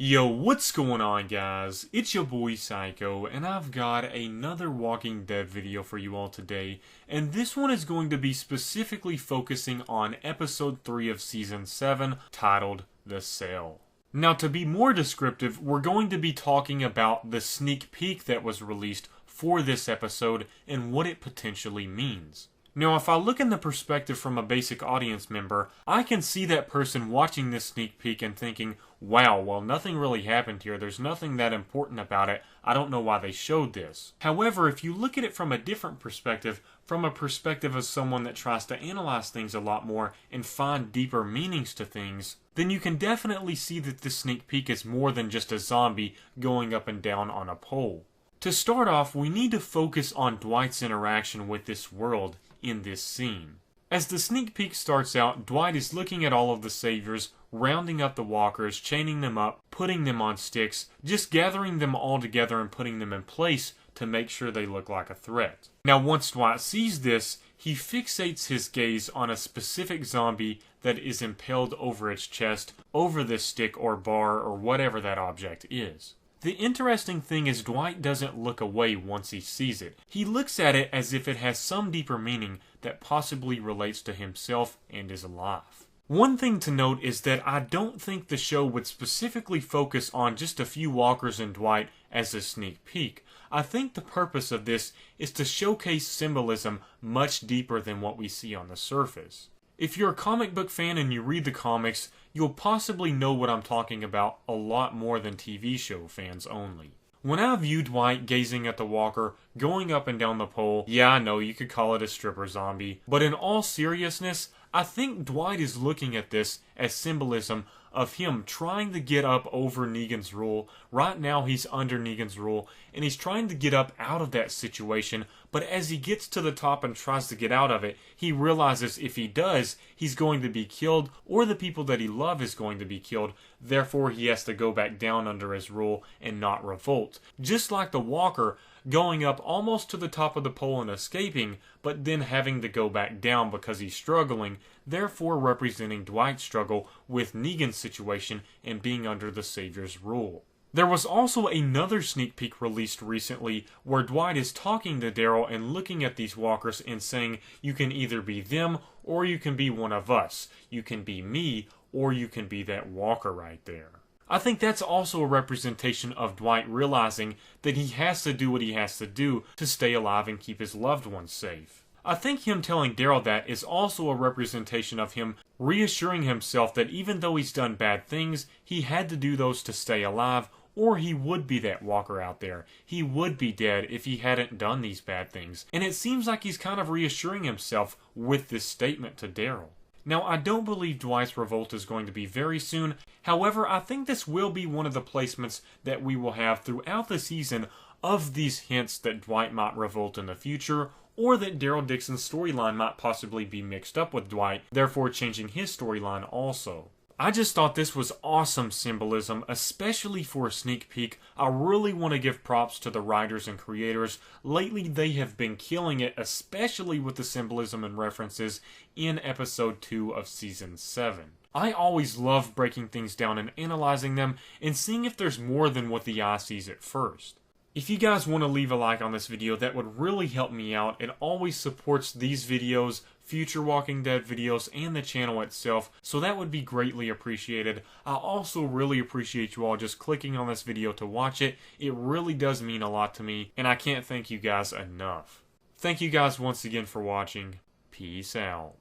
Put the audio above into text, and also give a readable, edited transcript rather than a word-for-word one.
Yo, what's going on, guys? It's your boy Psycho, and I've got another Walking Dead video for you all today, and this one is going to be specifically focusing on episode 3 of season 7, titled The Cell. Now, to be more descriptive, we're going to be talking about the sneak peek that was released for this episode and what it potentially means. Now, if I look in the perspective from a basic audience member, I can see that person watching this sneak peek and thinking, wow, well, nothing really happened here. There's nothing that important about it. I don't know why they showed this. However, if you look at it from a different perspective, from a perspective of someone that tries to analyze things a lot more and find deeper meanings to things, then you can definitely see that this sneak peek is more than just a zombie going up and down on a pole. To start off, we need to focus on Dwight's interaction with this world in this scene. As the sneak peek starts out, Dwight is looking at all of the saviors, rounding up the walkers, chaining them up, putting them on sticks, just gathering them all together and putting them in place to make sure they look like a threat. Now, once Dwight sees this, he fixates his gaze on a specific zombie that is impaled over its chest, over this stick or bar or whatever that object is. The interesting thing is Dwight doesn't look away once he sees it. He looks at it as if it has some deeper meaning that possibly relates to himself and his life. One thing to note is that I don't think the show would specifically focus on just a few walkers and Dwight as a sneak peek. I think the purpose of this is to showcase symbolism much deeper than what we see on the surface. If you're a comic book fan and you read the comics, you'll possibly know what I'm talking about a lot more than TV show fans only. When I view Dwight gazing at the walker, going up and down the pole, yeah, I know you could call it a stripper zombie, but in all seriousness, I think Dwight is looking at this as symbolism of him trying to get up over Negan's rule. Right now he's under Negan's rule, and he's trying to get up out of that situation, but as he gets to the top and tries to get out of it, he realizes if he does, he's going to be killed, or the people that he loves is going to be killed. Therefore, he has to go back down under his rule and not revolt. Just like the walker going up almost to the top of the pole and escaping, but then having to go back down because he's struggling, therefore representing Dwight's struggle with Negan's situation and being under the Savior's rule. There was also another sneak peek released recently where Dwight is talking to Daryl and looking at these walkers and saying, you can either be them or you can be one of us. You can be me or you can be that walker right there. I think that's also a representation of Dwight realizing that he has to do what he has to do to stay alive and keep his loved ones safe. I think him telling Daryl that is also a representation of him reassuring himself that even though he's done bad things, he had to do those to stay alive, or he would be that walker out there. He would be dead if he hadn't done these bad things. And it seems like he's kind of reassuring himself with this statement to Daryl. Now, I don't believe Dwight's revolt is going to be very soon. However, I think this will be one of the placements that we will have throughout the season of these hints that Dwight might revolt in the future, or that Daryl Dixon's storyline might possibly be mixed up with Dwight, therefore changing his storyline also. I just thought this was awesome symbolism, especially for a sneak peek. I really want to give props to the writers and creators. Lately, they have been killing it, especially with the symbolism and references in episode 2 of season 7. I always love breaking things down and analyzing them and seeing if there's more than what the eye sees at first. If you guys want to leave a like on this video, that would really help me out. It always supports these videos, future Walking Dead videos, and the channel itself, so that would be greatly appreciated. I also really appreciate you all just clicking on this video to watch it. It really does mean a lot to me, and I can't thank you guys enough. Thank you guys once again for watching. Peace out.